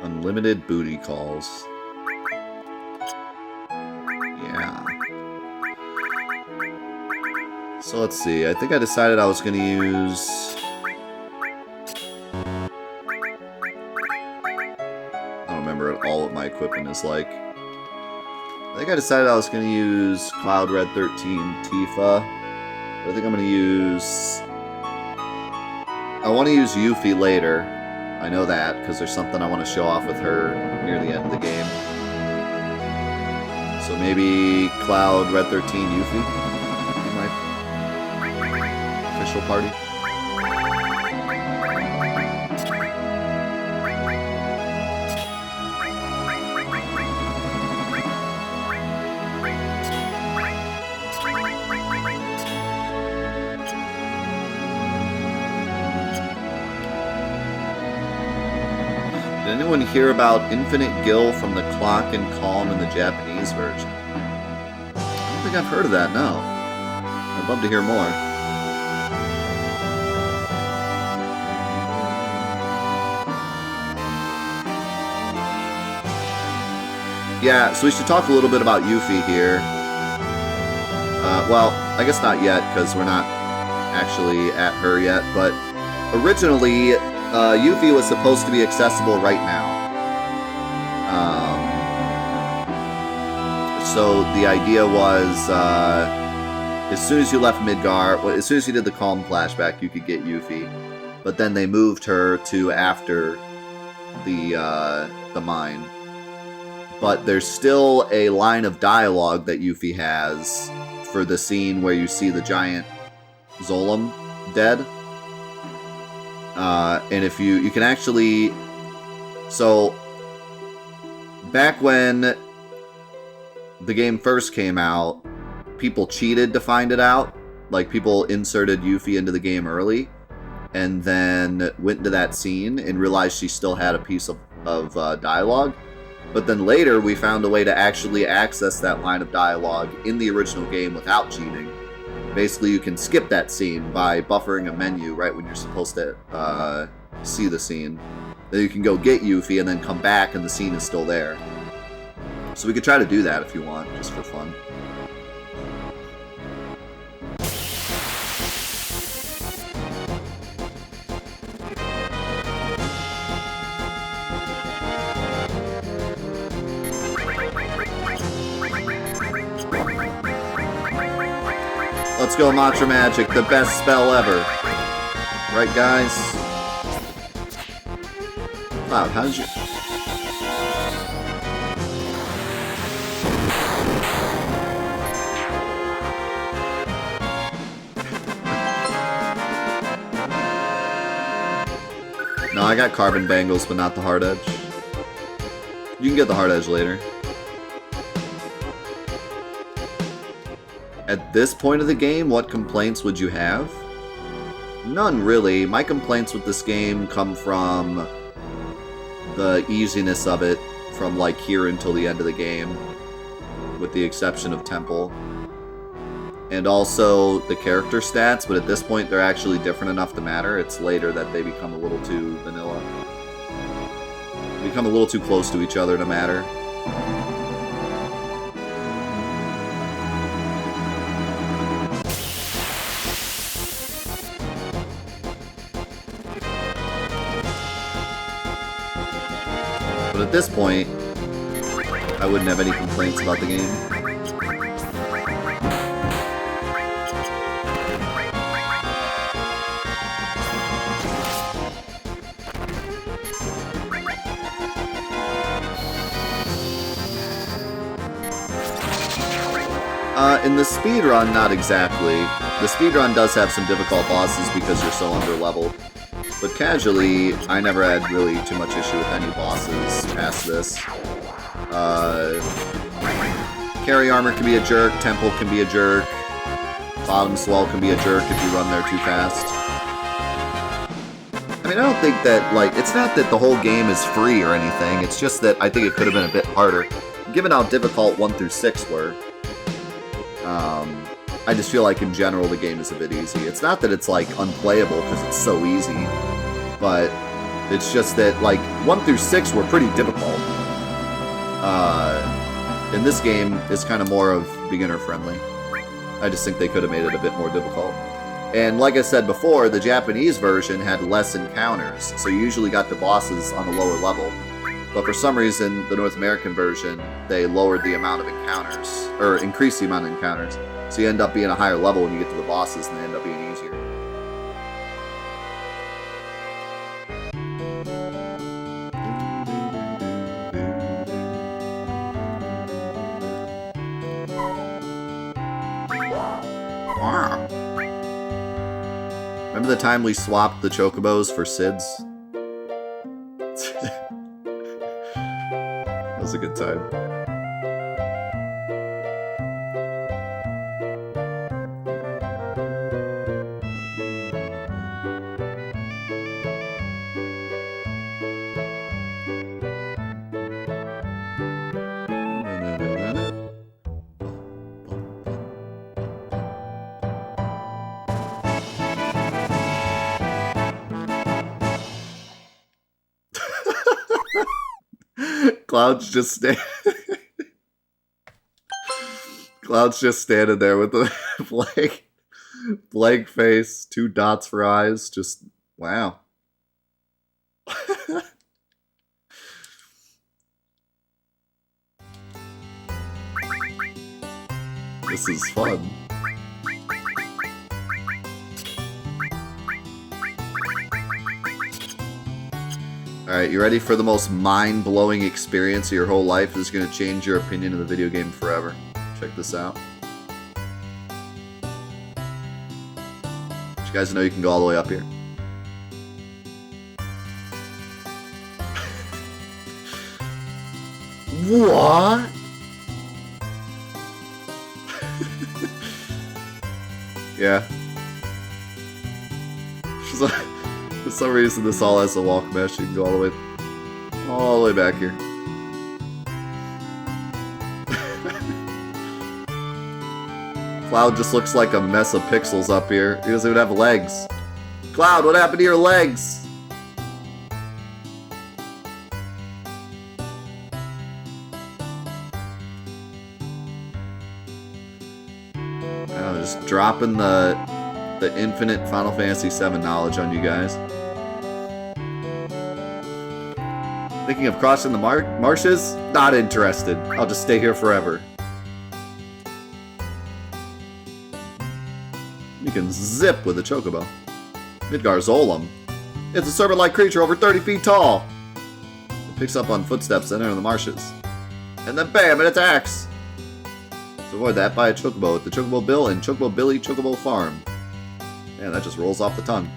Unlimited booty calls. Yeah. So let's see. I think I decided I was going to use... I don't remember at all what my equipment is like. I think I decided I was going to use Cloud Red 13 Tifa. I think I'm going to use... I want to use Yuffie later. I know that, because there's something I want to show off with her near the end of the game. So maybe Cloud Red 13 Yuffie be my official party. Did anyone hear about Infinite Gill from the Clock and Calm in the Japanese version? I don't think I've heard of that, no. I'd love to hear more. Yeah, so we should talk a little bit about Yuffie here. Well, I guess not yet, because we're not actually at her yet, but originally... Yuffie was supposed to be accessible right now. So the idea was, as soon as you left Midgar, as soon as you did the Calm flashback, you could get Yuffie. But then they moved her to after the mine. But there's still a line of dialogue that Yuffie has for the scene where you see the giant Zolom dead. And if you can actually... So, back when the game first came out, people cheated to find it out. Like, people inserted Yuffie into the game early, and then went into that scene and realized she still had a piece of dialogue. But then later, we found a way to actually access that line of dialogue in the original game without cheating. Basically, you can skip that scene by buffering a menu right when you're supposed to see the scene. Then you can go get Yuffie and then come back and the scene is still there. So we could try to do that if you want, just for fun. Let's go, Mantra Magic, the best spell ever. Right, guys? Wow, how did you... No, I got Carbon Bangles, but not the Hard Edge. You can get the Hard Edge later. At this point of the game, what complaints would you have? None, really. My complaints with this game come from the easiness of it from, like, here until the end of the game, with the exception of Temple. And also the character stats, but at this point they're actually different enough to matter. It's later that they become a little too vanilla. They become a little too close to each other to matter. But at this point, I wouldn't have any complaints about the game. In the speedrun, not exactly. The speedrun does have some difficult bosses because you're so under-leveled. But casually, I never had really too much issue with any bosses past this. Carry Armor can be a jerk, Temple can be a jerk, Bottom Swell can be a jerk if you run there too fast. I mean, I don't think that, like, it's not that the whole game is free or anything, it's just that I think it could have been a bit harder, given how difficult 1 through 6 were. I just feel like in general the game is a bit easy. It's not that it's like unplayable because it's so easy, but it's just that like 1 through 6 were pretty difficult. And this game is kind of more of beginner friendly. I just think they could have made it a bit more difficult. And like I said before, the Japanese version had less encounters, so you usually got the bosses on a lower level. But for some reason, the North American version, they lowered the amount of encounters, or increased the amount of encounters. So you end up being a higher level when you get to the bosses, and they end up being easier. Wow. Remember the time we swapped the chocobos for SIDS? That was a good time. Cloud's just Cloud's just standing there with a blank face, 2 dots for eyes. Just wow. This is fun. Alright, you ready for the most mind-blowing experience of your whole life? This is going to change your opinion of the video game forever. Check this out. Did you guys know you can go all the way up here? What? Yeah. She's like... For some reason, this all has a walk mesh. You can go all the way back here. Cloud just looks like a mess of pixels up here. He doesn't even have legs. Cloud, what happened to your legs? Oh, just dropping the infinite Final Fantasy VII knowledge on you guys. Thinking of crossing the marshes? Not interested. I'll just stay here forever. You can zip with a chocobo. Midgar Zolom. It's a serpent-like creature over 30 feet tall. It picks up on footsteps that enter the marshes. And then bam, it attacks. To avoid that, buy a chocobo at the Chocobo Bill and Chocobo Billy Chocobo Farm. Man, that just rolls off the tongue.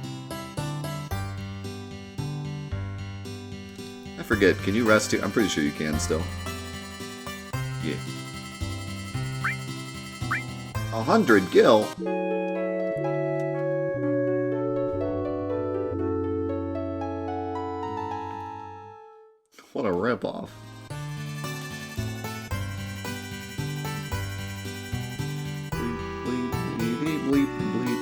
I forget, can you rest here? I'm pretty sure you can still. Yeah. 100 gil? What a ripoff. Bleep, bleep, bleep, bleep.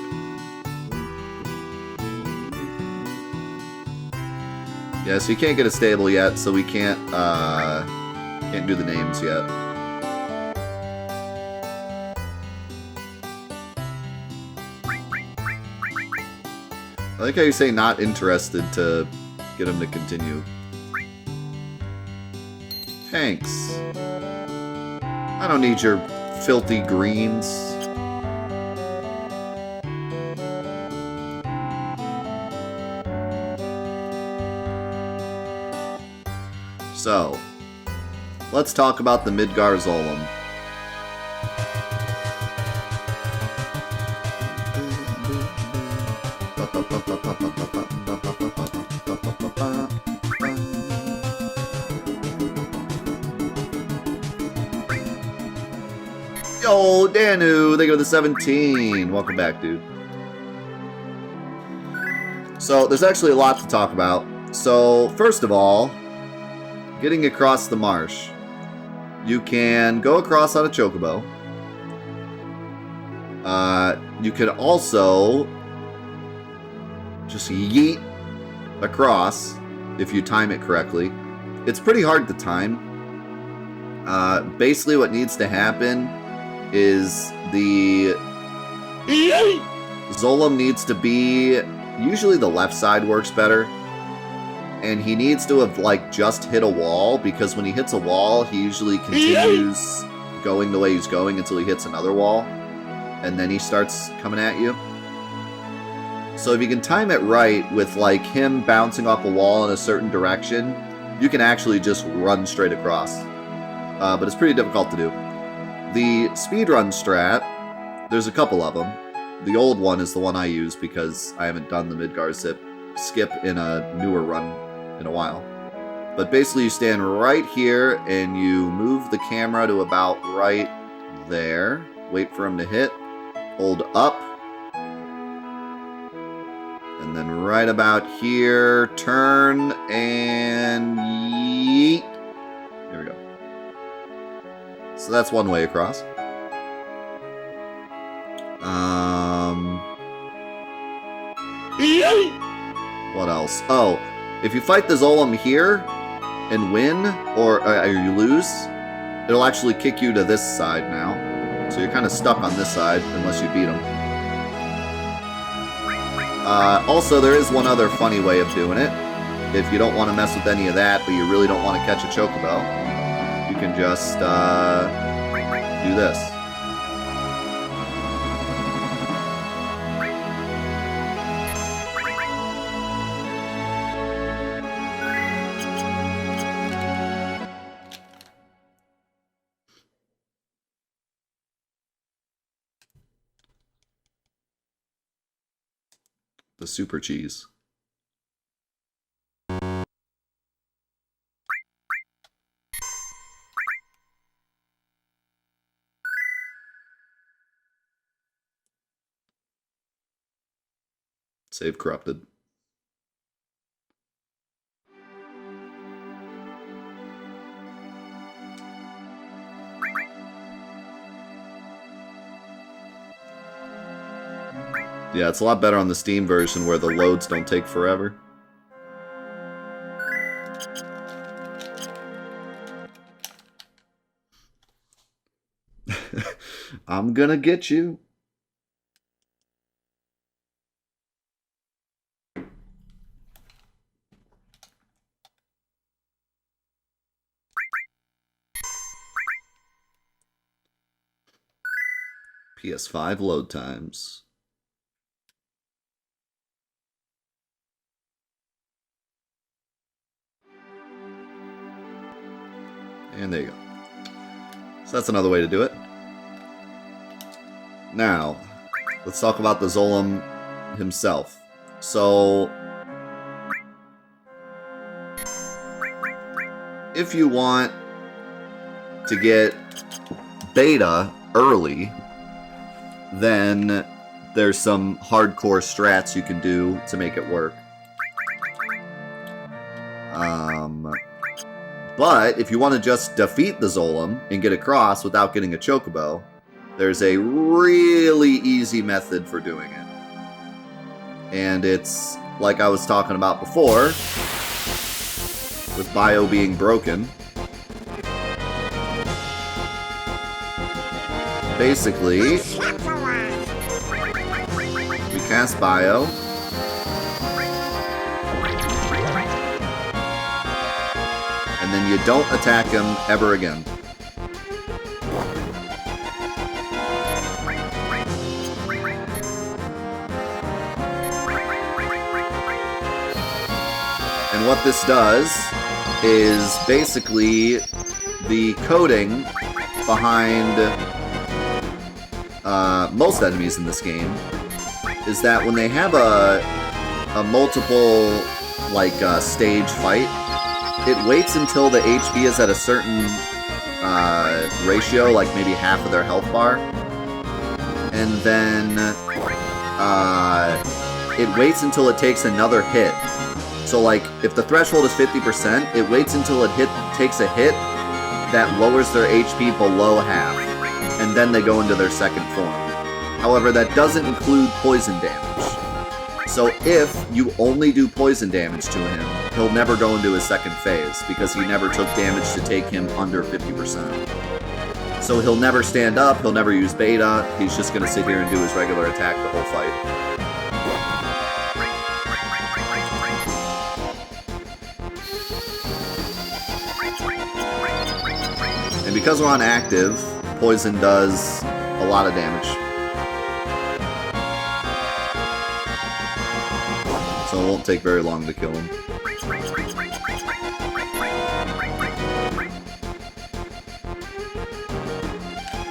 Yeah, so you can't get a stable yet, so we can't do the names yet. I like how you say not interested to get him to continue. Thanks. I don't need your filthy greens. So, let's talk about the Midgar Zolom. Yo, Danu, thank you for the 17. Welcome back, dude. So, there's actually a lot to talk about. So, first of all, getting across the marsh. You can go across on a chocobo. You could also just yeet across if you time it correctly. It's pretty hard to time. Basically what needs to happen is the Zolom needs to be, usually the left side works better, and he needs to have like just hit a wall, because when he hits a wall he usually continues going the way he's going until he hits another wall, and then he starts coming at you. So if you can time it right with like him bouncing off a wall in a certain direction, you can actually just run straight across. But it's pretty difficult to do. The speedrun strat, there's a couple of them. The old one is the one I use because I haven't done the Midgar skip in a newer run in a while. But basically you stand right here and you move the camera to about right there. Wait for him to hit. Hold up. And then right about here, turn and yeet. There we go. So that's one way across. What else? Oh, if you fight the Zolom here and win, or you lose, it'll actually kick you to this side now. So you're kind of stuck on this side unless you beat him. Also, there is one other funny way of doing it. If you don't want to mess with any of that, but you really don't want to catch a chocobo, you can just do this. The super cheese. Save corrupted. Yeah, it's a lot better on the Steam version where the loads don't take forever. I'm gonna get you. PS5 load times. And there you go. So that's another way to do it. Now, let's talk about the Zolom himself. So, if you want to get beta early, then there's some hardcore strats you can do to make it work. But if you want to just defeat the Zolom and get across without getting a chocobo, there's a really easy method for doing it. And it's like I was talking about before, with bio being broken. Basically, we cast bio. And then you don't attack him ever again. And what this does is basically the coding behind most enemies in this game is that when they have a multiple like stage fight, it waits until the HP is at a certain ratio, like maybe half of their health bar, and then it waits until it takes another hit. So like, if the threshold is 50%, it waits until it takes a hit that lowers their HP below half, and then they go into their second form. However, that doesn't include poison damage. So if you only do poison damage to him, he'll never go into his second phase, because he never took damage to take him under 50%. So he'll never stand up, he'll never use beta, he's just going to sit here and do his regular attack the whole fight. And because we're on active, poison does a lot of damage. So it won't take very long to kill him.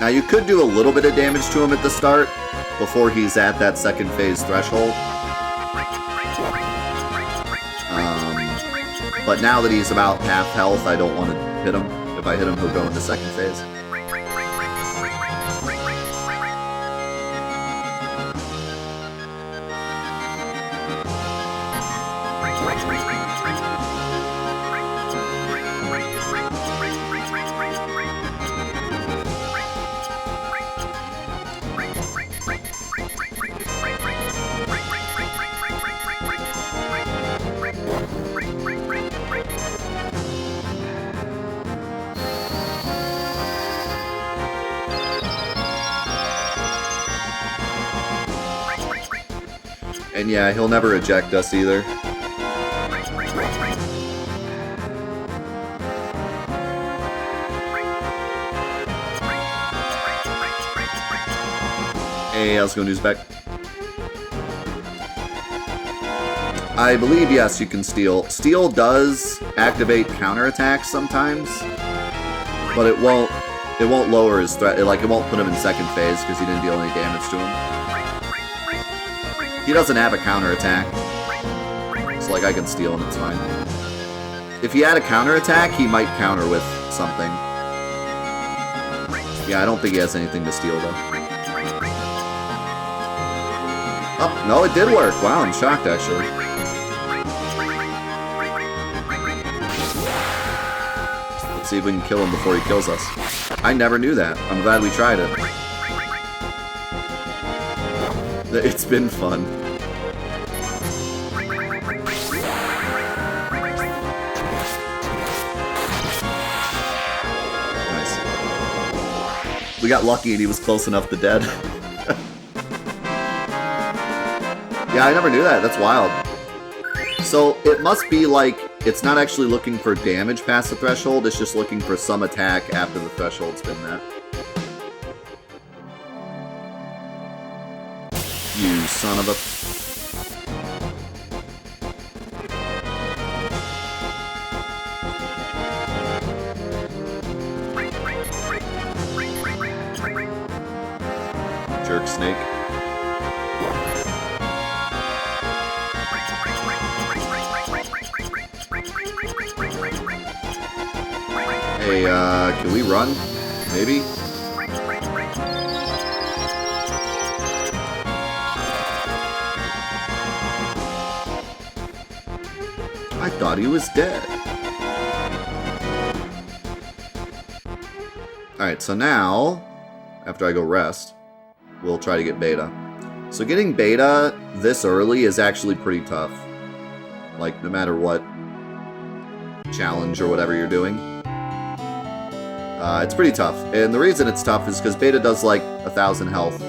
Now you could do a little bit of damage to him at the start, before he's at that second phase threshold. But now that he's about half health, I don't want to hit him. If I hit him, he'll go into second phase. And yeah, he'll never eject us either. Hey, how's it going, Newsbeck? I believe, yes, you can steal. Steal does activate counterattacks sometimes, but it won't lower his threat. It won't put him in second phase because he didn't deal any damage to him. He doesn't have a counterattack, so I can steal and it's fine. If he had a counterattack, he might counter with something. Yeah, I don't think he has anything to steal though. Oh, no, it did work. Wow, I'm shocked actually. Let's see if we can kill him before he kills us. I never knew that. I'm glad we tried it. It's been fun. Nice. We got lucky and he was close enough to dead. Yeah, I never knew that. That's wild. So it must be like it's not actually looking for damage past the threshold, it's just looking for some attack after the threshold's been met. You son of a... Jerk snake. Hey, can we run? Maybe? I thought he was dead. Alright, so now, after I go rest, we'll try to get beta. So getting beta this early is actually pretty tough. Like, no matter what challenge or whatever you're doing. It's pretty tough. And the reason it's tough is because beta does like 1,000 health.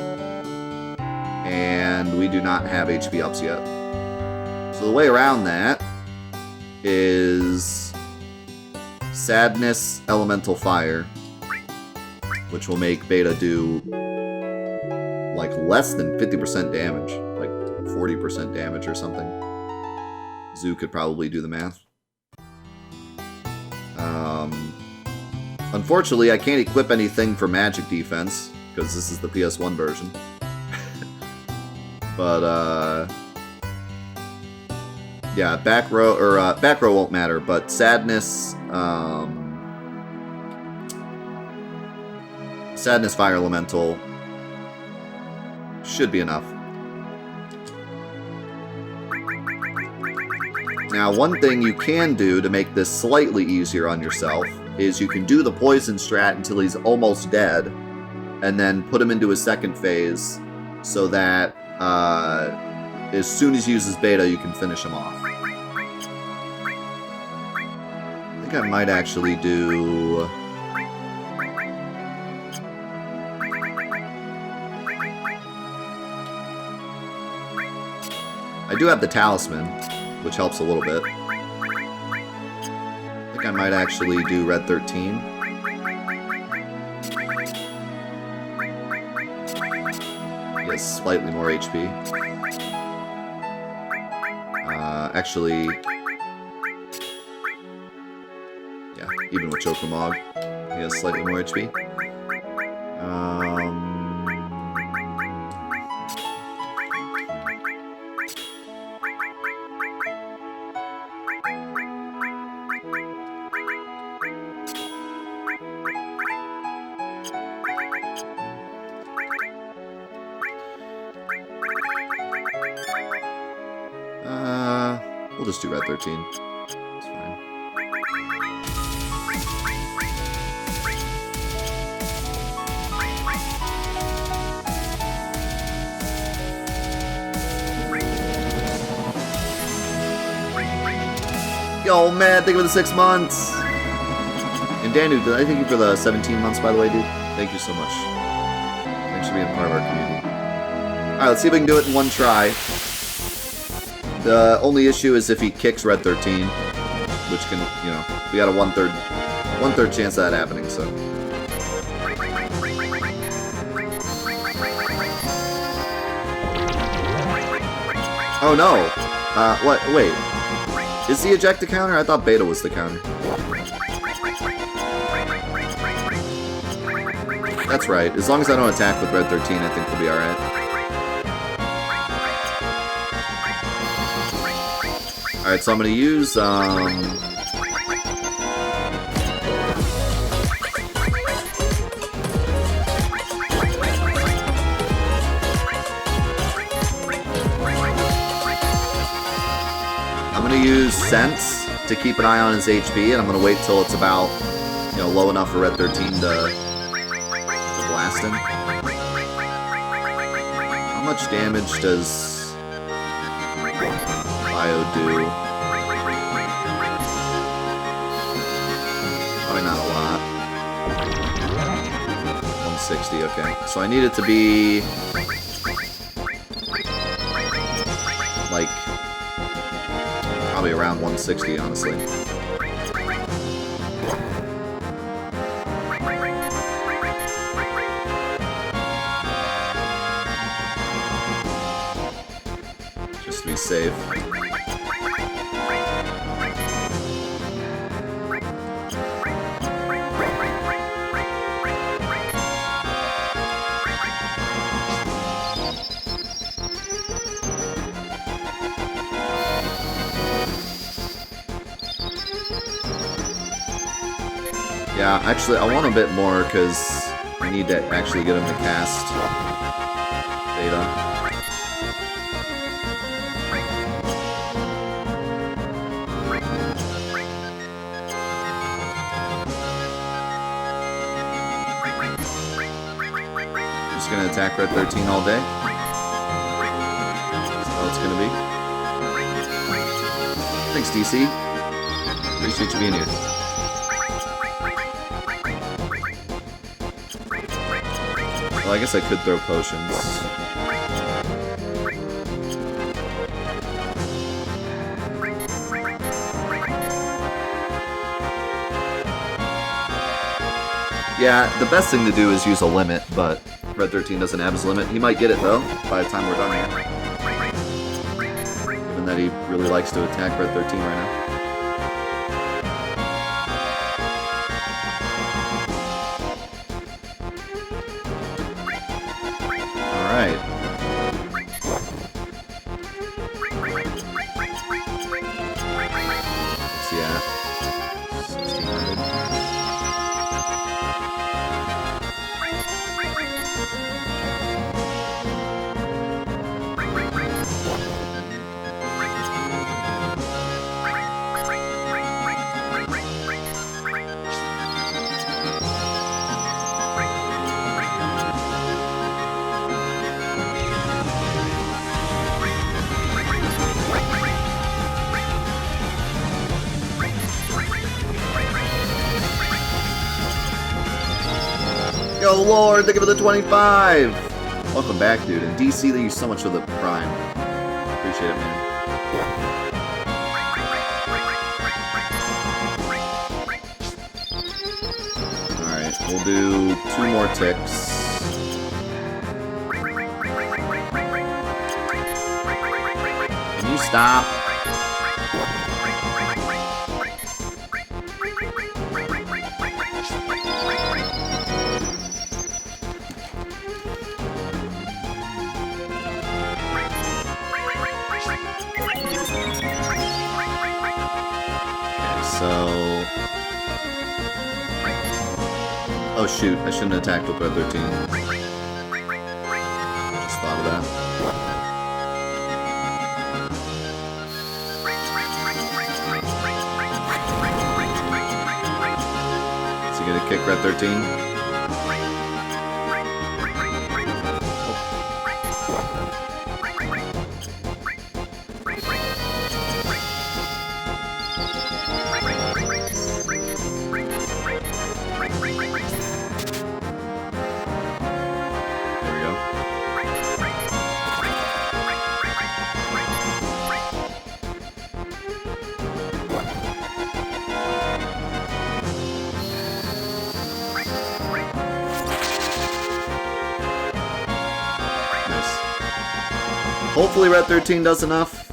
And we do not have HP ups yet. So the way around that is Sadness Elemental Fire, which will make beta do like less than 50% damage, like 40% damage or something. Zoo could probably do the math. Unfortunately, I can't equip anything for magic defense because this is the PS1 version. But yeah, back row won't matter, but Sadness Sadness Fire Elemental should be enough. Now, one thing you can do to make this slightly easier on yourself is you can do the poison strat until he's almost dead, and then put him into his second phase, so that as soon as he uses beta, you can finish him off. I think I might actually do... I do have the talisman, which helps a little bit. I think I might actually do Red 13. He has slightly more HP. Actually... yeah, even with Chokumog, he has slightly more HP. We'll just do Red 13. It's fine. Yo, man, thank you for the 6 months. And Danu, I thank you for the 17 months, by the way, dude. Thank you so much. Thanks for being part of our community. Alright, let's see if we can do it in one try. The only issue is if he kicks Red 13, which can, you know, we got a one-third chance of that happening, so. Oh no! What? Wait. Is the eject the counter? I thought beta was the counter. That's right. As long as I don't attack with Red 13, I think we'll be alright. Alright, so I'm gonna use, Sense to keep an eye on his HP, and I'm gonna wait till it's about, you know, low enough for Red 13 to blast him. How much damage does Bio do? Probably not a lot. 160, okay. So I need it to be like probably around 160, honestly. Just to be safe. Yeah, actually, I want a bit more because I need to actually get him to cast Beta. Just gonna attack Red 13 all day. That's how it's gonna be. Thanks, DC. Appreciate you being here. Well, I guess I could throw potions. Yeah, the best thing to do is use a limit, but Red 13 doesn't have his limit. He might get it, though, by the time we're done here. Given that he really likes to attack Red 13 right now. Alright. What's he at? 1600. Oh Lord, thank you for the 25! Welcome back, dude. And DC, thank you so much for the Prime. Appreciate it, man. Alright, we'll do 2 more ticks. Can you stop? Oh shoot, I shouldn't have attacked with Red 13. Just thought of that. Is he gonna kick Red 13? Hopefully Red 13 does enough.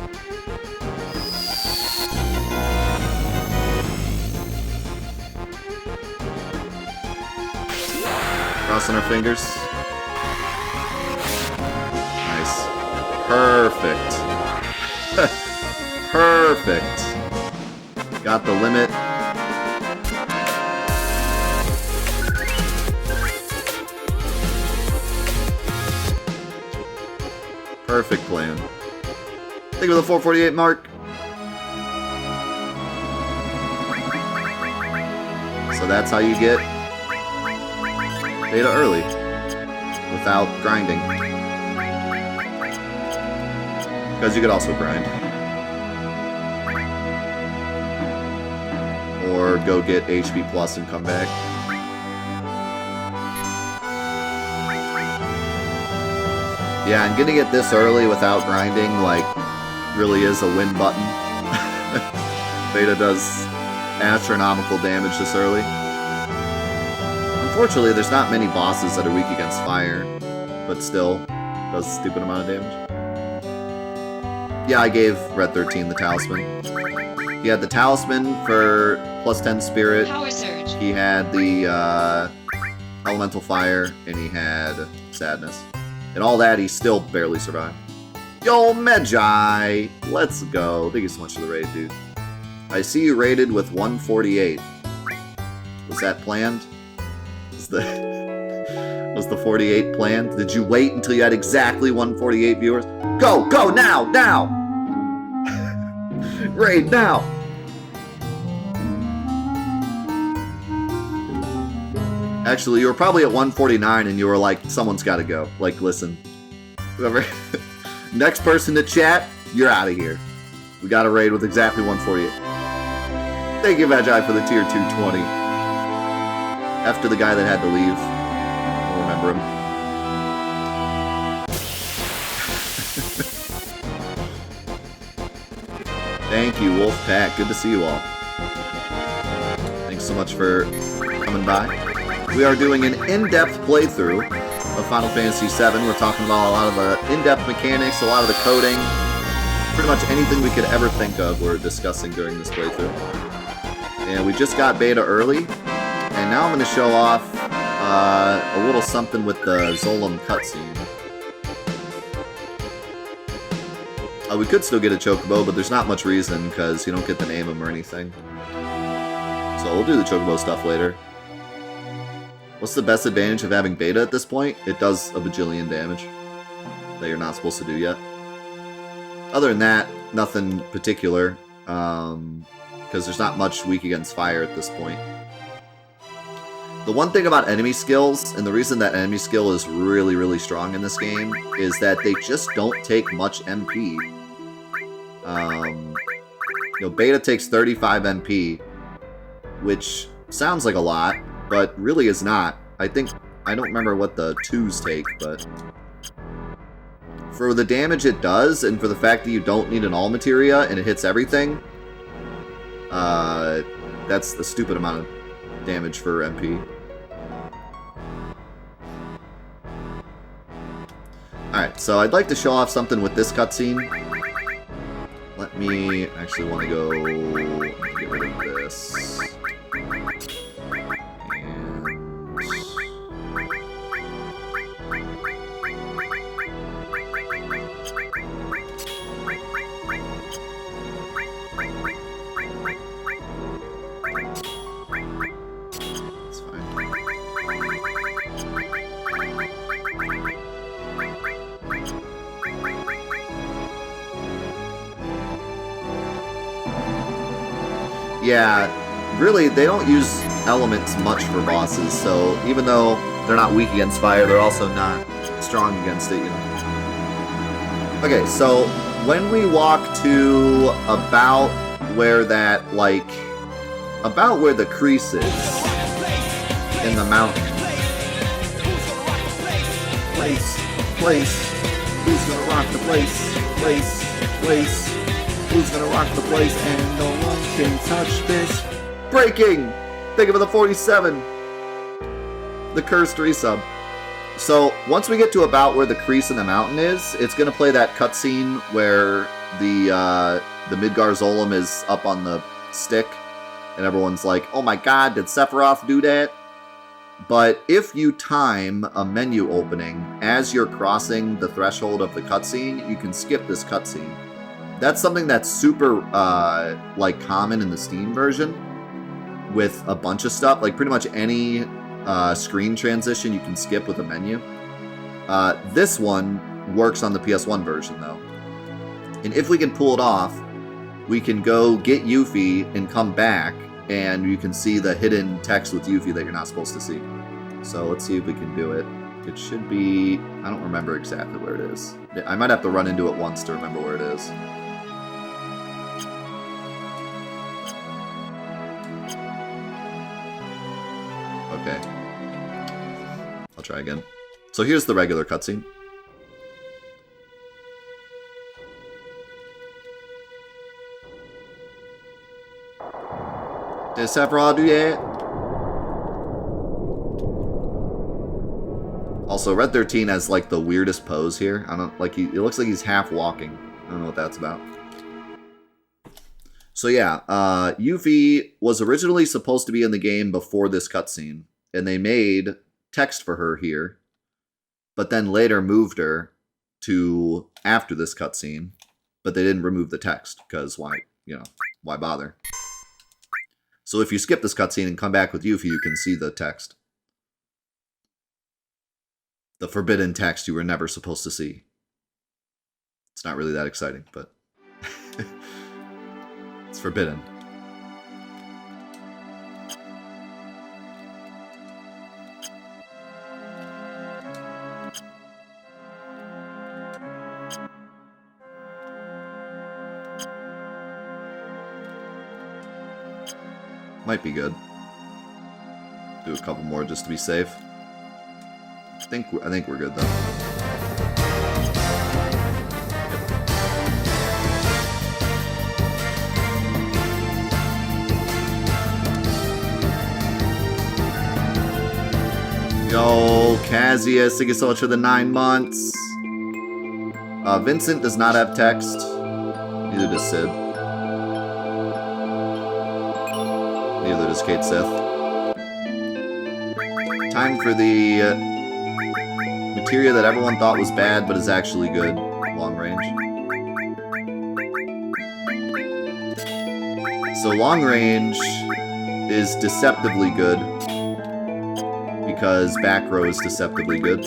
Crossing our fingers. Nice. Perfect. Perfect. Got the limit. Perfect plan. Think of the 448 mark. So that's how you get beta early without grinding. Because you could also grind. Or go get HP plus and come back. Yeah, and getting it this early without grinding, like, really is a win button. Beta does astronomical damage this early. Unfortunately, there's not many bosses that are weak against fire, but still, does a stupid amount of damage. Yeah, I gave Red 13 the Talisman. He had the Talisman for plus 10 Spirit. Power Surge. He had the Elemental Fire, and he had Sadness. And all that, he still barely survived. Yo, Medjai! Let's go. Thank you so much for the raid, dude. I see you rated with 148. Was that planned? Was the 48 planned? Did you wait until you had exactly 148 viewers? Go! Go! Now! Now! Raid now! Actually, you were probably at 149 and you were like, someone's gotta go. Like, listen. Whoever... Next person to chat, you're out of here. We got a raid with exactly 148. Thank you, Magi, for the tier 220. After the guy that had to leave. I'll remember him. Thank you, Wolfpack. Good to see you all. Thanks so much for coming by. We are doing an in-depth playthrough of Final Fantasy VII. We're talking about a lot of the in-depth mechanics, a lot of the coding, pretty much anything we could ever think of we're discussing during this playthrough. And we just got beta early, and now I'm going to show off a little something with the Zolom cutscene. We could still get a Chocobo, but there's not much reason, because you don't get to name them or anything. So we'll do the Chocobo stuff later. What's the best advantage of having beta at this point? It does a bajillion damage that you're not supposed to do yet. Other than that, nothing particular, because there's not much weak against fire at this point. The one thing about enemy skills, and the reason that enemy skill is really, really strong in this game, is that they just don't take much MP. Beta takes 35 MP, which sounds like a lot, but really is not. I think I don't remember what the 2s take, but for the damage it does, and for the fact that you don't need an all materia and it hits everything, that's a stupid amount of damage for MP. Alright, so I'd like to show off something with this cutscene. Let me actually want to go get rid of this. Yeah, really, they don't use elements much for bosses, so even though they're not weak against fire, they're also not strong against it, you know. Okay, so when we walk to about where that, like, about where the crease is in the mountain. Place, who's gonna rock the place? Place, who's gonna rock the place? And no one can touch this. Breaking! Think of the 47. The cursed resub. So, once we get to about where the crease in the mountain is, it's gonna play that cutscene where the Midgar Zolom is up on the stick, and everyone's like, oh my god, did Sephiroth do that? But if you time a menu opening as you're crossing the threshold of the cutscene, you can skip this cutscene. That's something that's super, like, common in the Steam version with a bunch of stuff. Like, pretty much any screen transition you can skip with a menu. This one works on the PS1 version, though. And if we can pull it off, we can go get Yuffie and come back, and you can see the hidden text with Yuffie that you're not supposed to see. So let's see if we can do it. It should be... I don't remember exactly where it is. I might have to run into it once to remember where it is. Okay. I'll try again. So here's the regular cutscene. Did Sephiroth do that? Also, Red 13 has like the weirdest pose here. I don't like it looks like he's half walking. I don't know what that's about. So yeah, Yuffie was originally supposed to be in the game before this cutscene, and they made text for her here, but then later moved her to after this cutscene, but they didn't remove the text, because why, you know, why bother? So if you skip this cutscene and come back with Yuffie, you can see the text. The forbidden text you were never supposed to see. It's not really that exciting, but... it's forbidden. Might be good. Do a couple more just to be safe. I think we're good though. Yo, Cassius, thank you so much for the 9 months. Vincent does not have text. Neither does Sid. Neither does Kate Sith. Time for the materia that everyone thought was bad, but is actually good. Long range. So long range is deceptively good, because back row is deceptively good.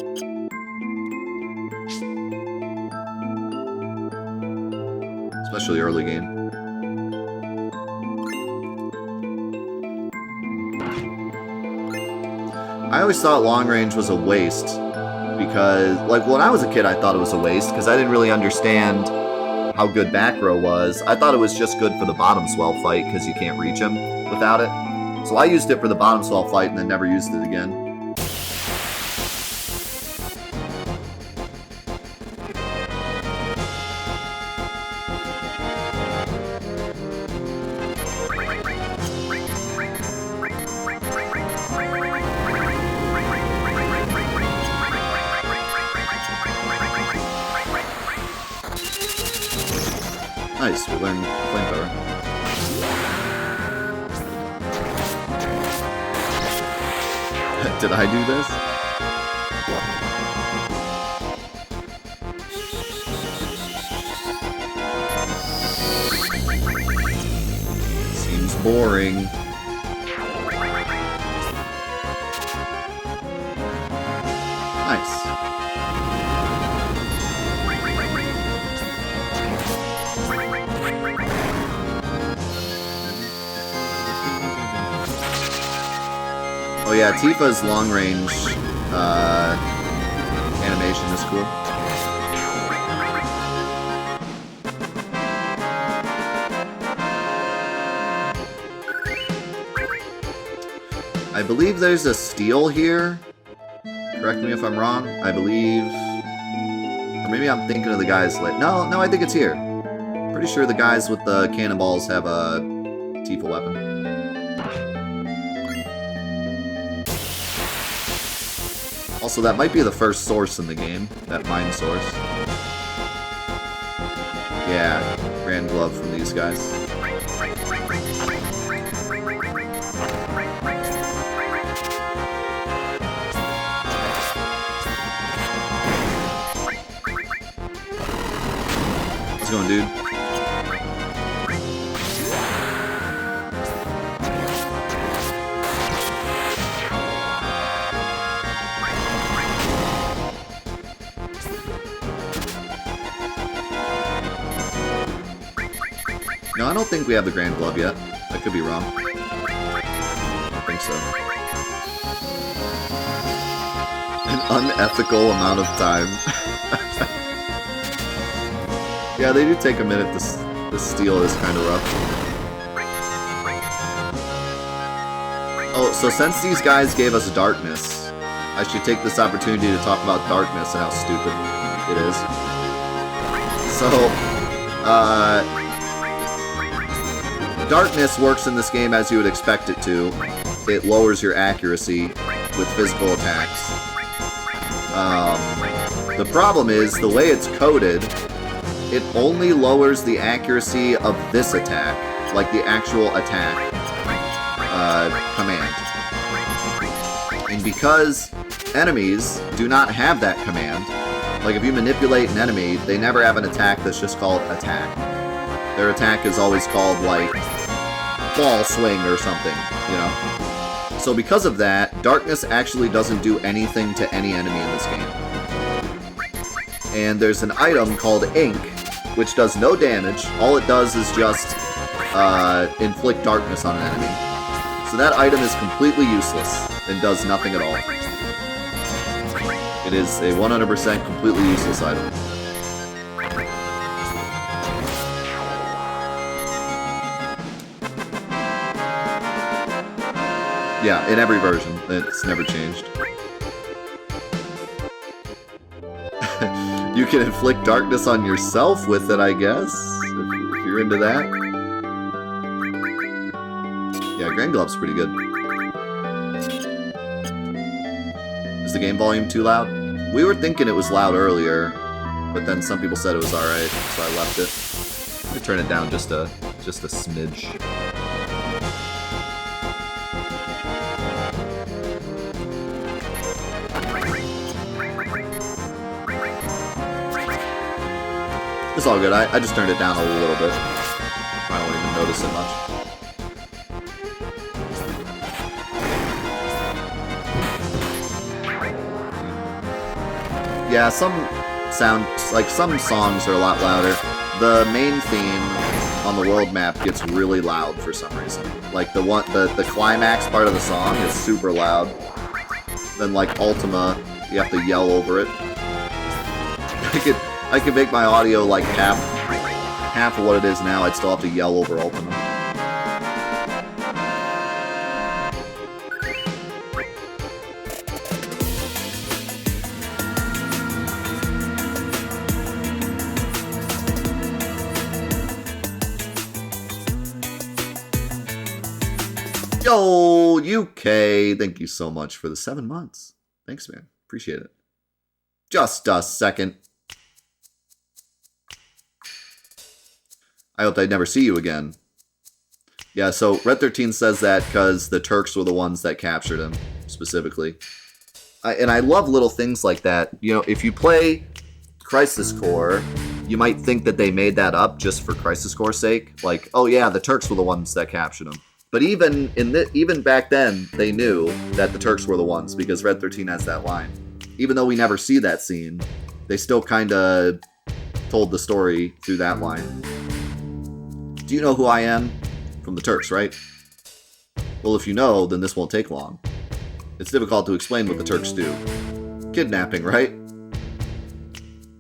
Especially early game. I always thought long range was a waste, because, like, when I was a kid I thought it was a waste, because I didn't really understand how good back row was. I thought it was just good for the bottom swell fight, because you can't reach him without it. So I used it for the bottom swell fight and then never used it again. Nice, we learned flamethrower. Did I do this? Seems boring. Nice. Oh yeah, Tifa's long-range animation is cool. I believe there's a steal here. Correct me if I'm wrong. I believe... Or maybe I'm thinking of the guys late. No, I think it's here. Pretty sure the guys with the cannonballs have a Tifa weapon. Also, that might be the first source in the game. That mine source. Yeah, Grand Glove from these guys. How's it going, dude? No, I don't think we have the Grand Glove yet. I could be wrong. I think so. An unethical amount of time. Yeah, they do take a minute. The steal is kind of rough. Oh, so since these guys gave us darkness, I should take this opportunity to talk about darkness and how stupid it is. So, darkness works in this game as you would expect it to. It lowers your accuracy with physical attacks. The problem is, the way it's coded, it only lowers the accuracy of this attack, like the actual attack command. And because enemies do not have that command, like if you manipulate an enemy, they never have an attack that's just called attack. Their attack is always called, like, ball swing or something, you know? So because of that, darkness actually doesn't do anything to any enemy in this game. And there's an item called ink, which does no damage. All it does is just inflict darkness on an enemy. So that item is completely useless and does nothing at all. It is a 100% completely useless item. Yeah, in every version. It's never changed. You can inflict darkness on yourself with it, I guess, if you're into that. Yeah, Grand Glove's pretty good. Is the game volume too loud? We were thinking it was loud earlier, but then some people said it was alright, so I left it. I'm gonna turn it down just a smidge. It's all good. I just turned it down a little bit. I don't even notice it much. Yeah, some songs are a lot louder. The main theme on the world map gets really loud for some reason. Like the climax part of the song is super loud. Then like Ultima, you have to yell over it. I could make my audio like half of what it is now. I'd still have to yell over Ultima. Yo, UK, thank you so much for the 7 months. Thanks, man. Appreciate it. Just a second. I hoped I'd never see you again. Yeah, so Red 13 says that because the Turks were the ones that captured him, specifically. And I love little things like that. You know, if you play Crisis Core, you might think that they made that up just for Crisis Core's sake. Like, oh yeah, the Turks were the ones that captured him. But even back then, they knew that the Turks were the ones, because Red 13 has that line. Even though we never see that scene, they still kind of told the story through that line. Do you know who I am? From the Turks, right? Well, if you know, then this won't take long. It's difficult to explain what the Turks do. Kidnapping, right?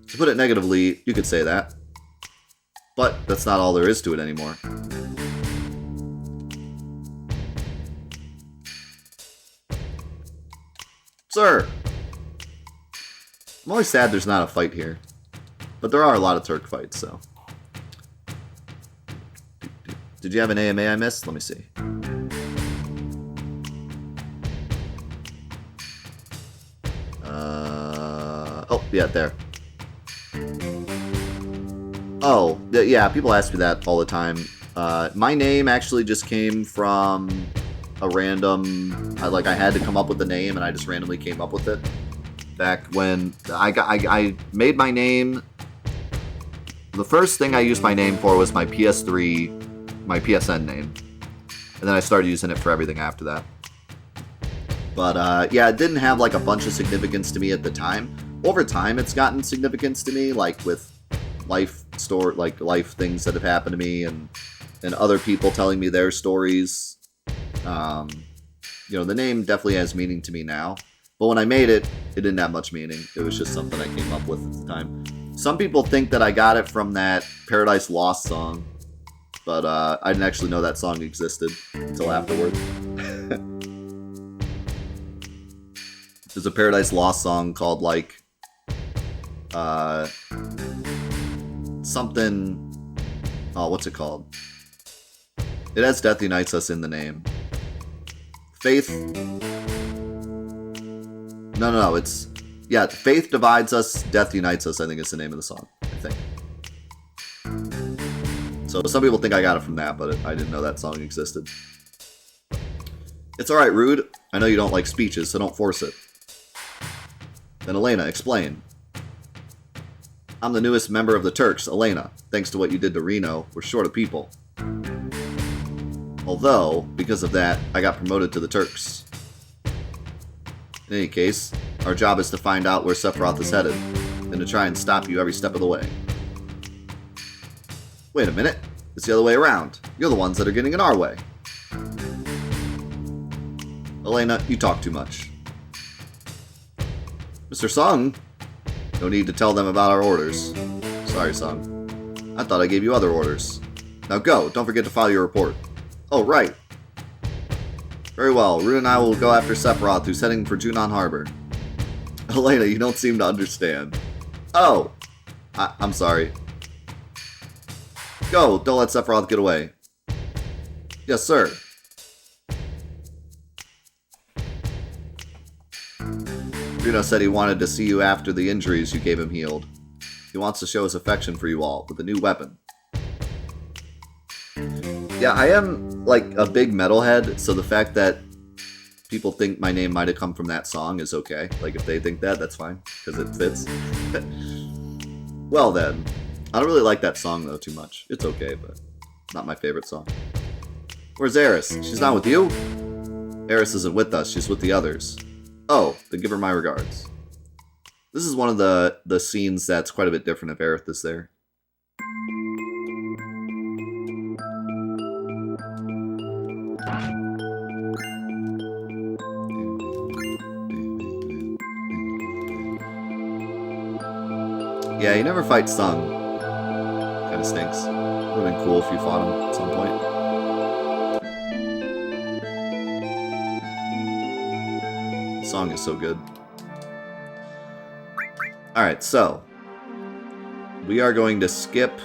To put it negatively, you could say that. But that's not all there is to it anymore. Sir! I'm always sad there's not a fight here. But there are a lot of Turk fights, so... Did you have an AMA I missed? Let me see. Oh, yeah, there. Oh, yeah, people ask me that all the time. My name actually just came from a random... I had to come up with the name, and I just randomly came up with it. Back when I made my name... The first thing I used my name for was my PS3... my PSN name, and then I started using it for everything after that. But yeah, it didn't have like a bunch of significance to me at the time. Over time, it's gotten significance to me, like with life things that have happened to me, and other people telling me their stories. You know, the name definitely has meaning to me now. But when I made it, it didn't have much meaning. It was just something I came up with at the time. Some people think that I got it from that Paradise Lost song. But I didn't actually know that song existed until afterward. There's a Paradise Lost song called, like, something... Oh, what's it called? It has Death Unites Us in the name. Faith... No, it's... Yeah, Faith Divides Us, Death Unites Us, I think is the name of the song, I think. So some people think I got it from that, but I didn't know that song existed. It's alright, Rude. I know you don't like speeches, so don't force it. Then Elena, explain. I'm the newest member of the Turks, Elena. Thanks to what you did to Reno, we're short of people. Although, because of that, I got promoted to the Turks. In any case, our job is to find out where Sephiroth is headed, and to try and stop you every step of the way. Wait a minute, it's the other way around. You're the ones that are getting in our way. Elena, you talk too much. Mr. Sung? No need to tell them about our orders. Sorry, Sung. I thought I gave you other orders. Now go, don't forget to file your report. Oh, right. Very well, Rune and I will go after Sephiroth, who's heading for Junon Harbor. Elena, you don't seem to understand. Oh! I'm sorry. Go, don't let Sephiroth get away. Yes, sir. Reno said he wanted to see you after the injuries you gave him healed. He wants to show his affection for you all with a new weapon. Yeah, I am, like, a big metalhead, so the fact that people think my name might have come from that song is okay. Like, if they think that, that's fine, because it fits. Well then, I don't really like that song, though, too much. It's okay, but not my favorite song. Where's Eris? She's not with you? Eris isn't with us, she's with the others. Oh, then give her my regards. This is one of the scenes that's quite a bit different if Aerith is there. Yeah, you never fight Sung. Kinda stinks. Would've been cool if you fought him at some point. The song is so good. Alright, so we are going to skip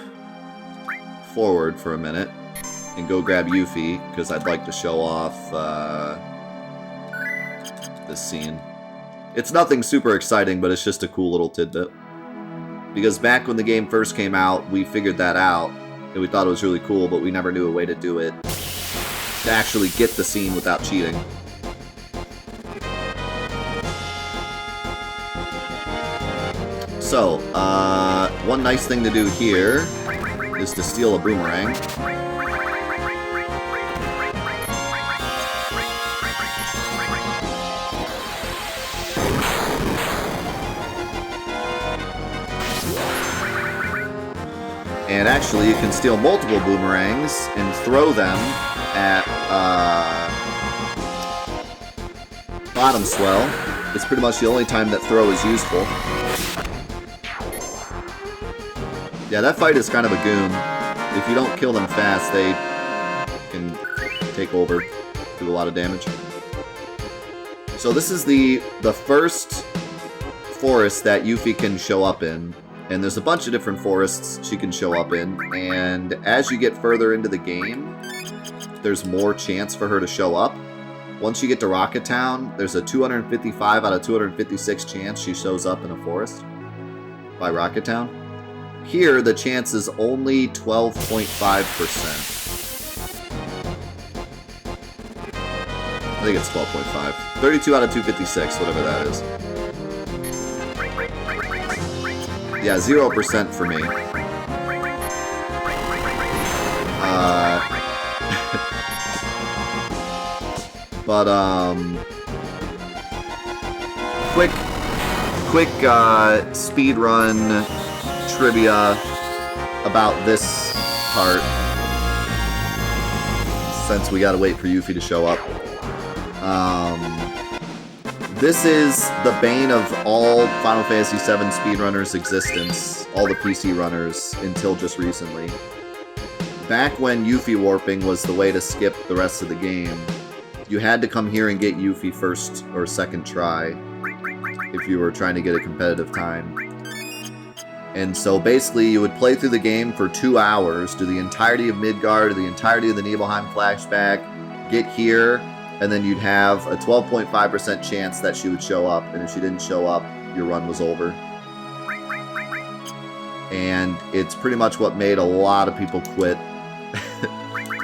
forward for a minute and go grab Yuffie, because I'd like to show off this scene. It's nothing super exciting, but it's just a cool little tidbit. Because back when the game first came out, we figured that out, and we thought it was really cool, but we never knew a way to do it to actually get the scene without cheating. So, one nice thing to do here is to steal a boomerang. And actually, you can steal multiple boomerangs and throw them at bottom swell. It's pretty much the only time that throw is useful. Yeah, that fight is kind of a goon. If you don't kill them fast, they can take over, do a lot of damage. So this is the first forest that Yuffie can show up in. And there's a bunch of different forests she can show up in, and as you get further into the game, there's more chance for her to show up. Once you get to Rocket Town, there's a 255 out of 256 chance she shows up in a forest by Rocket Town. Here, the chance is only 12.5%. I think it's 12.5. 32 out of 256, whatever that is. Yeah, 0% for me. But, quick speed run trivia about this part, since we gotta wait for Yuffie to show up. This is the bane of all Final Fantasy VII speedrunners' existence, all the PC runners, until just recently. Back when Yuffie warping was the way to skip the rest of the game, you had to come here and get Yuffie first or second try if you were trying to get a competitive time. And so basically you would play through the game for 2 hours, do the entirety of Midgar, do the entirety of the Nibelheim flashback, get here, and then you'd have a 12.5% chance that she would show up, and if she didn't show up, your run was over. And it's pretty much what made a lot of people quit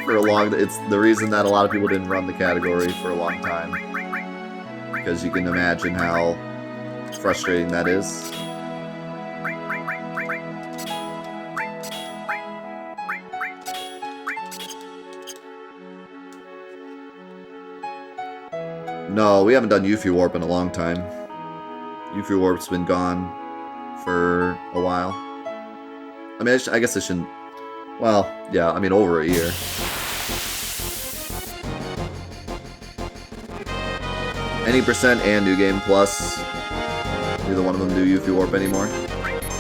for a long... It's the reason that a lot of people didn't run the category for a long time. Because you can imagine how frustrating that is. No, we haven't done Yuffie Warp in a long time. Yuffie Warp's been gone for a while. I mean, I guess I shouldn't... Well, yeah, I mean, over a year. Any percent and New Game Plus. Neither one of them do Yuffie Warp anymore.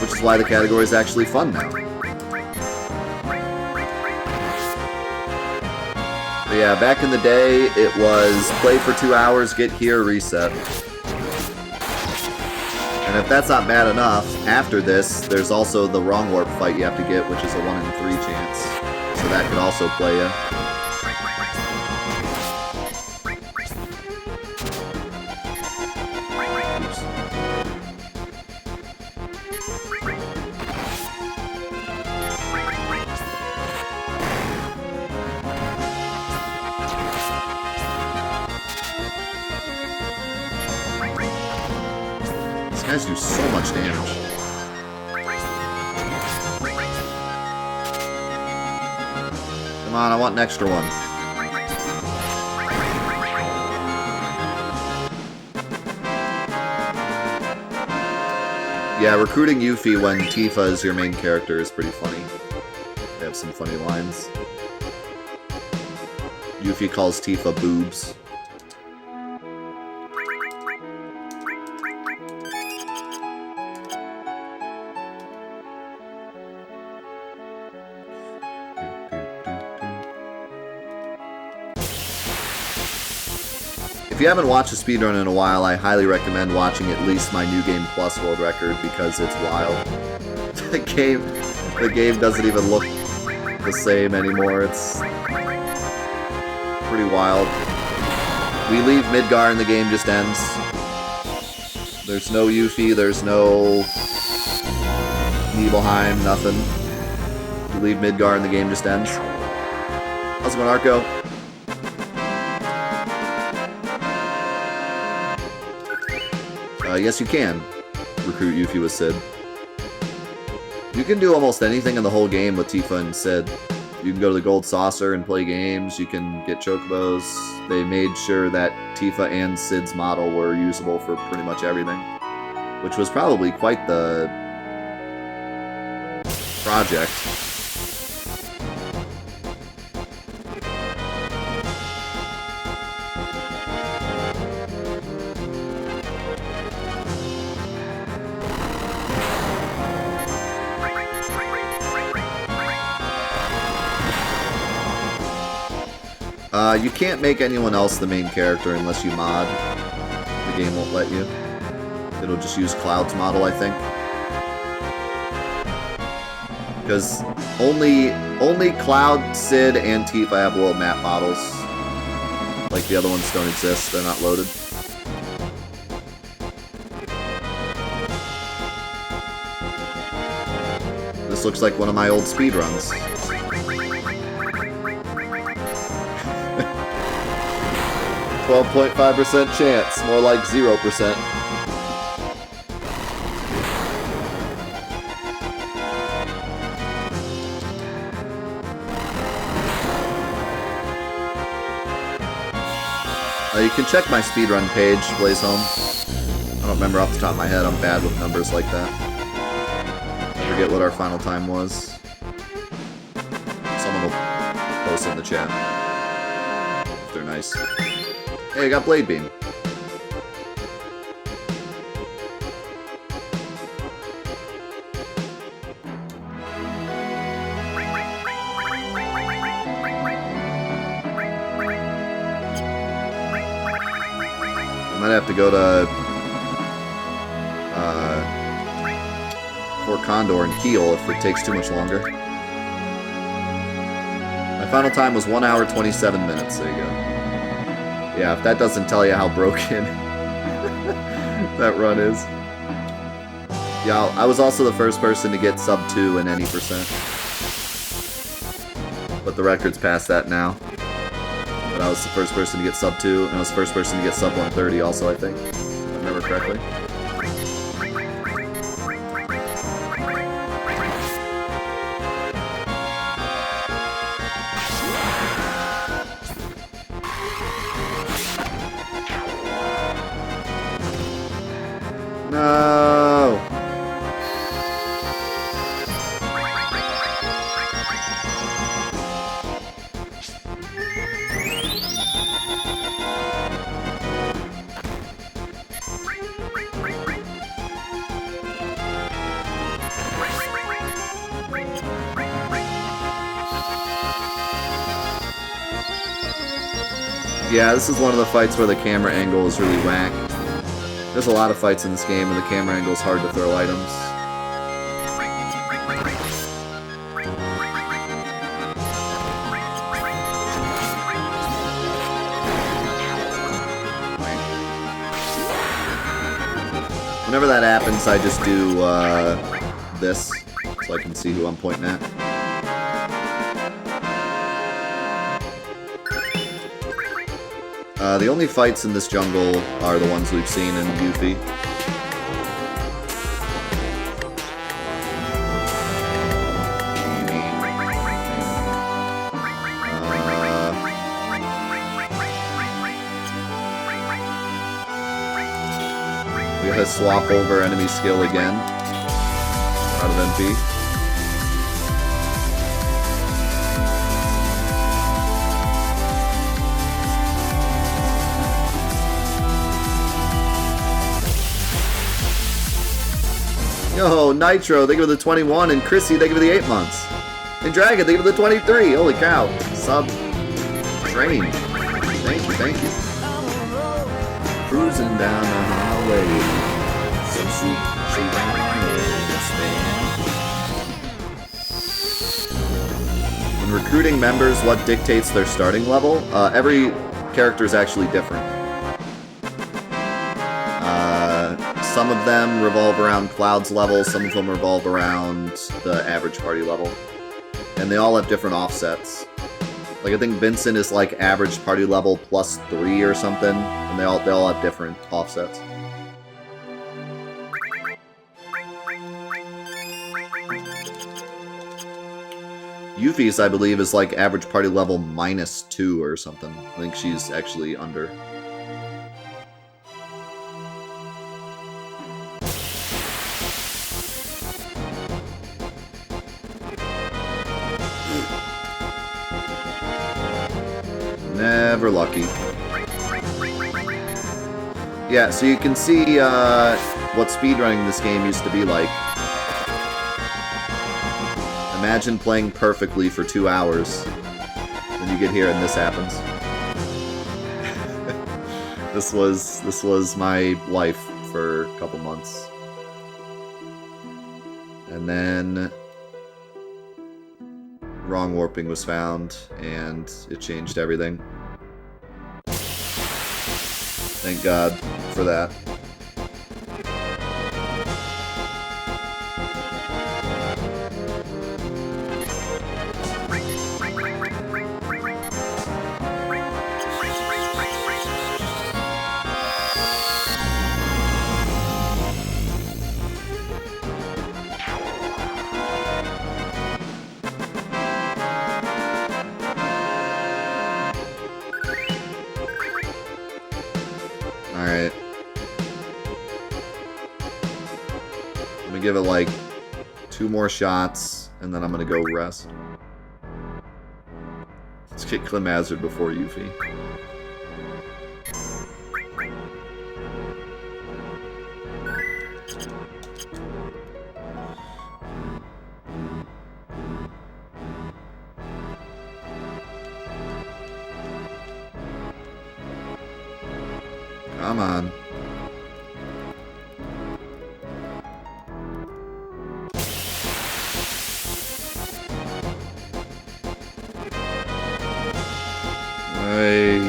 Which is why the category is actually fun now. But yeah, back in the day, it was play for 2 hours, get here, reset. And if that's not bad enough, after this, there's also the wrong warp fight you have to get, which is a 1 in 3 chance. So that could also play you. These guys do so much damage. Come on, I want an extra one. Yeah, recruiting Yuffie when Tifa is your main character is pretty funny. They have some funny lines. Yuffie calls Tifa boobs. If you haven't watched a speedrun in a while, I highly recommend watching at least my New Game Plus world record because it's wild. The game doesn't even look the same anymore. It's pretty wild. We leave Midgar and the game just ends. There's no Yuffie, there's no Nibelheim, nothing. leave Midgar and the game just ends. How's it going, Arco? Yes, you can recruit Yuffie with Sid. You can do almost anything in the whole game with Tifa and Sid. You can go to the Gold Saucer and play games. You can get chocobos. They made sure that Tifa and Sid's model were usable for pretty much everything, which was probably quite the project. You can't make anyone else the main character unless you mod. The game won't let you. It'll just use Cloud's model, I think. Because only Cloud, Sid, and Tifa have world map models. Like, the other ones don't exist, they're not loaded. This looks like one of my old speedruns. 12.5% chance, more like 0%. You can check my speedrun page, Blaze Home. I don't remember off the top of my head, I'm bad with numbers like that. I forget what our final time was. Someone will post in the chat. If they're nice. Hey, I got Blade Beam. I might have to go to Fort Condor and Kiel if it takes too much longer. My final time was 1 hour 27 minutes. There you go. Yeah, if that doesn't tell you how broken that run is. Yeah, I was also the first person to get sub 2 in any percent. But the record's past that now. But I was the first person to get sub 2, and I was the first person to get sub 130 also, I think. If I remember correctly. No! Yeah, this is one of the fights where the camera angle is really whack. There's a lot of fights in this game where the camera angle is hard to throw items. Whenever that happens, I just do this, so I can see who I'm pointing at. The only fights in this jungle are the ones we've seen in Yuffie. We gotta swap over enemy skill again. Out of MP. Yo, Nitro, they give it the 21, and Chrissy, they give it the 8 months. And Dragon, they give it the 23. Holy cow. Sub. Strange. Thank you, thank you. Cruising down the highway. So sweet, she ran When recruiting members, what dictates their starting level? Every character is actually different. Some of them revolve around Cloud's level, some of them revolve around the average party level. and they all have different offsets. Like, I think Vincent is like average party level +3 or something, and they all have different offsets. Yuffie's, I believe, is like average party level -2 or something. I think she's actually under. Never lucky. Yeah, so you can see what speedrunning this game used to be like. Imagine playing perfectly for 2 hours. Then you get here and this happens. This was my life for a couple months. And then wrong warping was found, and it changed everything. Thank God for that. Alright. I'm gonna give it like 2 more shots, and then I'm gonna go rest. Let's get Clem Hazard before Yuffie. Come on. Hey.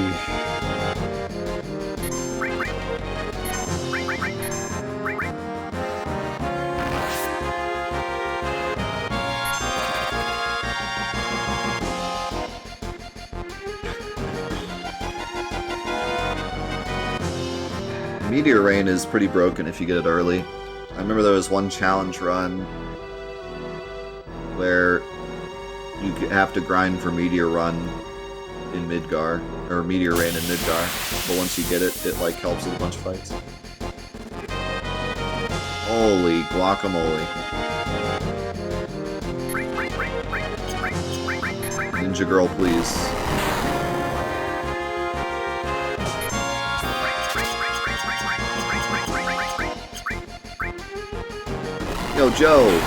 Meteor Rain is pretty broken if you get it early. I remember there was one challenge run where you have to grind for Meteor Run in Midgar, or Meteor Rain in Midgar, but once you get it, it like helps with a bunch of fights. Holy guacamole. Ninja Girl, please. Yo, Joe!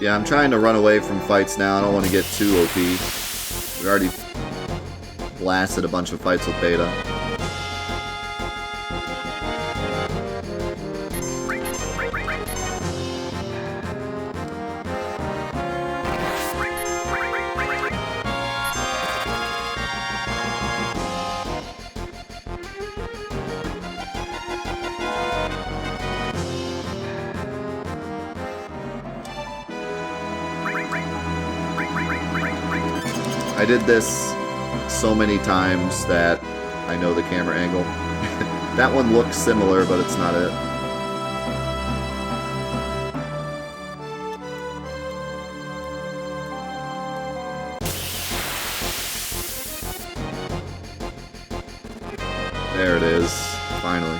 Yeah, I'm trying to run away from fights now. I don't want to get too OP. We already blasted a bunch of fights with Beta. I did this so many times that I know the camera angle. That one looks similar, but it's not it. There it is, finally.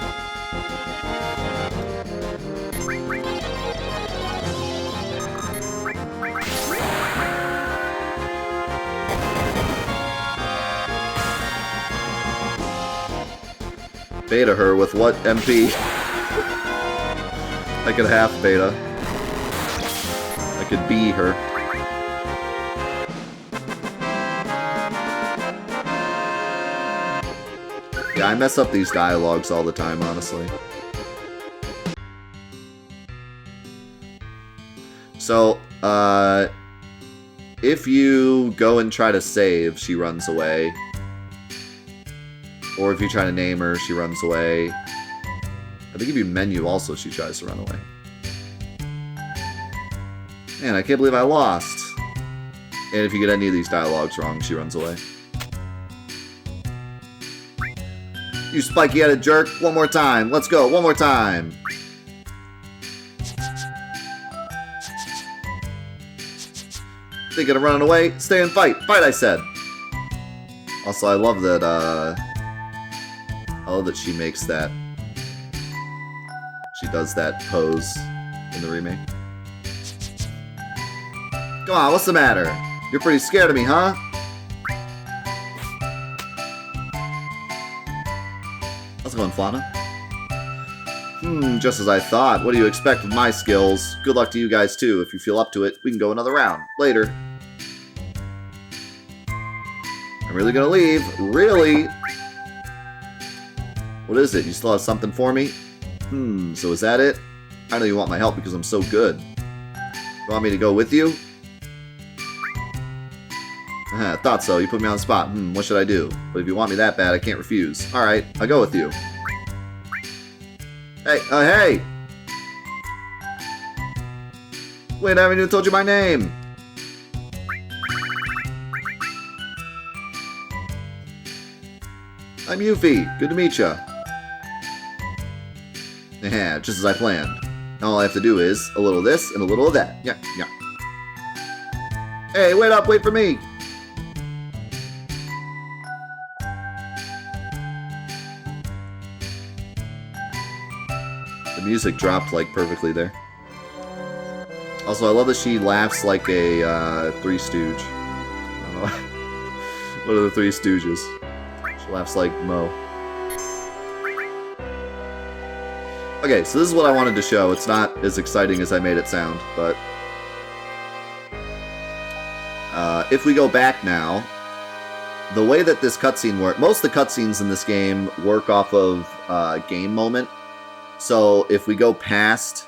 Beta her with what MP? I could half beta. I could be her. Yeah, I mess up these dialogues all the time, honestly. So, if you go and try to save, she runs away. Or if you try to name her, she runs away. I think if you menu also, she tries to run away. Man, I can't believe I lost. And if you get any of these dialogues wrong, she runs away. You spiky-headed jerk. One more time. Let's go. One more time. Thinking of running away? Stay and fight. Fight, I said. Also, I love that, she makes that. She does that pose in the remake. Come on, what's the matter? You're pretty scared of me, huh? How's it going, Flana? Just as I thought. What do you expect with my skills? Good luck to you guys, too. If you feel up to it, we can go another round. Later. I'm really gonna leave. Really? What is it? You still have something for me? So is that it? I know you want my help because I'm so good. You want me to go with you? I thought so. You put me on the spot. What should I do? But if you want me that bad, I can't refuse. Alright, I'll go with you. Hey, hey! Wait, I haven't even told you my name! I'm Yuffie. Good to meet ya. Yeah, just as I planned. All I have to do is a little of this and a little of that. Yeah, yeah. Hey, wait up! Wait for me! The music dropped, like, perfectly there. Also, I love that she laughs like a, Three Stooge. I don't know. What are the Three Stooges? She laughs like Mo. Okay, so this is what I wanted to show. It's not as exciting as I made it sound, but... if we go back now, the way that this cutscene works... Most of the cutscenes in this game work off of game moment. So if we go past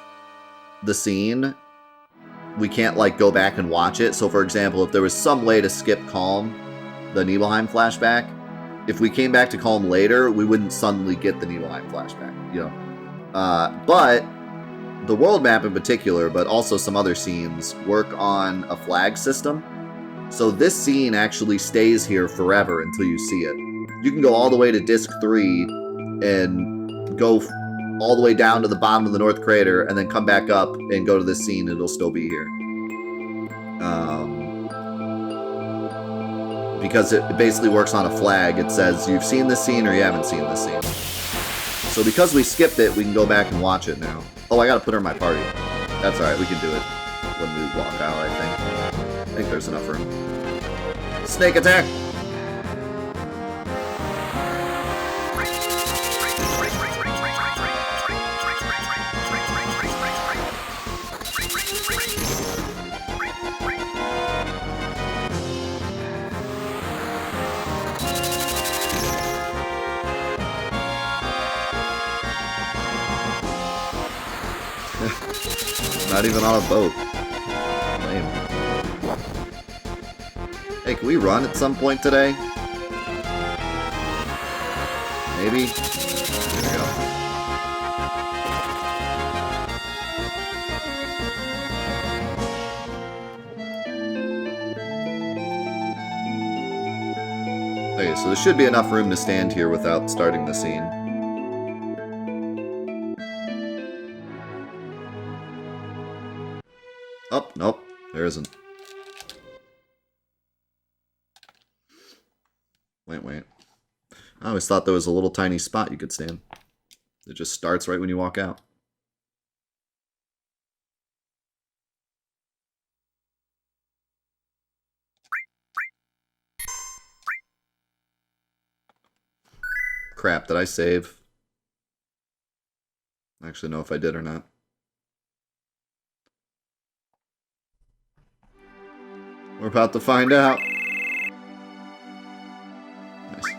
the scene, we can't, like, go back and watch it. So, for example, if there was some way to skip Calm, the Nibelheim flashback, if we came back to Calm later, we wouldn't suddenly get the Nibelheim flashback, you know? But the world map in particular, but also some other scenes, work on a flag system. So this scene actually stays here forever until you see it. You can go all the way to Disc 3 and go all the way down to the bottom of the North Crater and then come back up and go to this scene and it'll still be here. Because it basically works on a flag. It says you've seen this scene or you haven't seen this scene. So because we skipped it, we can go back and watch it now. Oh, I gotta put her in my party. That's alright, we can do it when we walk out, I think. I think there's enough room. Snake attack! Not even on a boat. Lame. Hey, can we run at some point today? Maybe? There we go. Okay, so there should be enough room to stand here without starting the scene. Oh, nope. There isn't. Wait. I always thought there was a little tiny spot you could stand. It just starts right when you walk out. Crap, did I save? I actually know if I did or not. We're about to find out. Nice.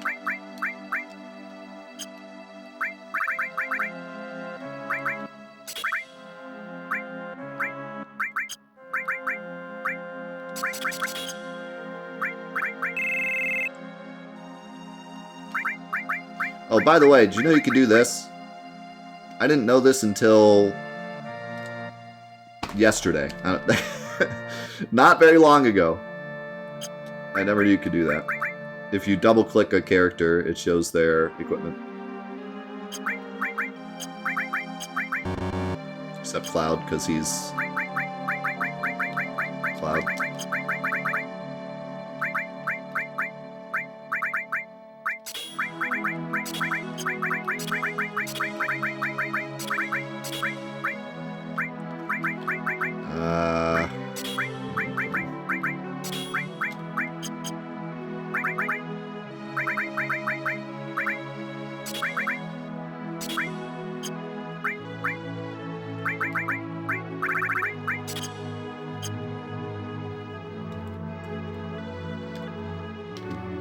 Oh, by the way, did you know you could do this? I didn't know this until yesterday. Not very long ago. I never knew you could do that. If you double-click a character, it shows their equipment. Except Cloud, because he's... Cloud.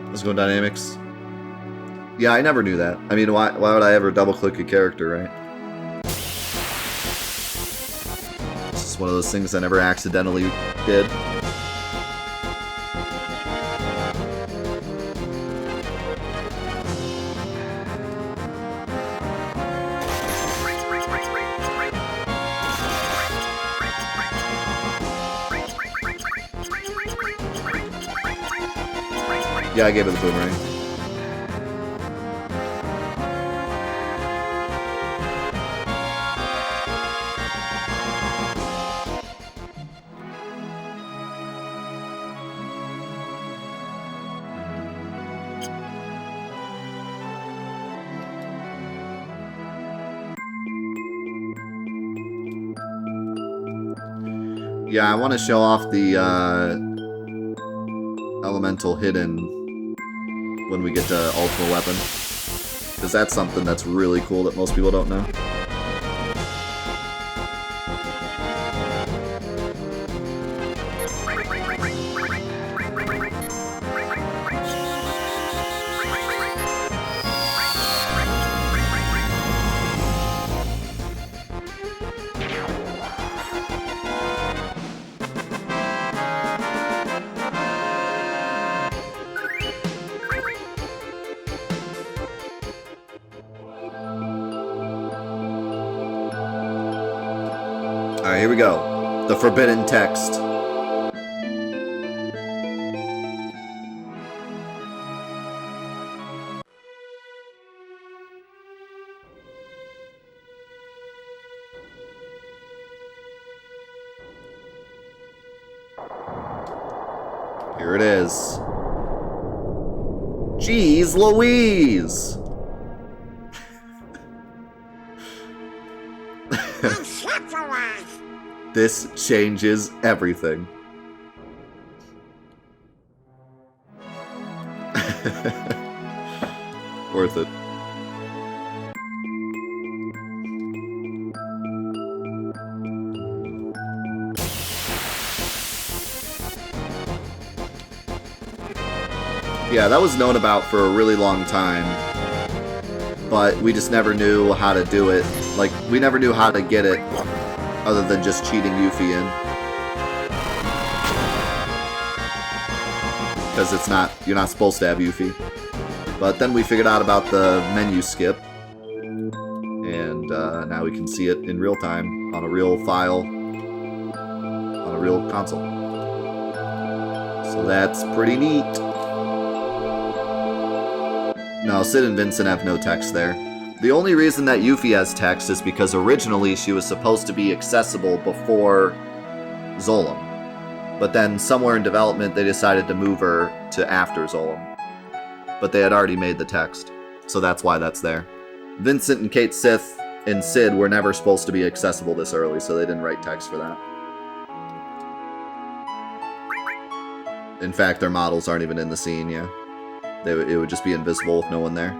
Let's go dynamics. Yeah, I never knew that. I mean, why would I ever double-click a character, right? This is one of those things I never accidentally did. Yeah, I gave it the boomerang. Yeah, I want to show off the elemental hidden when we get to Ultimate Weapon. Because that's something that's really cool that most people don't know. Alright, here we go. The forbidden text. Here it is. Jeez Louise! This changes everything. Worth it. Yeah, that was known about for a really long time, but we just never knew how to do it. Like, we never knew how to get it other than just cheating Yuffie in. Because it's not, you're not supposed to have Yuffie. But then we figured out about the menu skip, and now we can see it in real time on a real file, on a real console. So that's pretty neat. No, Sid and Vincent have no text there. The only reason that Yuffie has text is because originally she was supposed to be accessible before Zolom. But then somewhere in development they decided to move her to after Zolom. But they had already made the text, so that's why that's there. Vincent and Kate Sith and Sid were never supposed to be accessible this early, so they didn't write text for that. In fact, their models aren't even in the scene, yeah. It would just be invisible with no one there.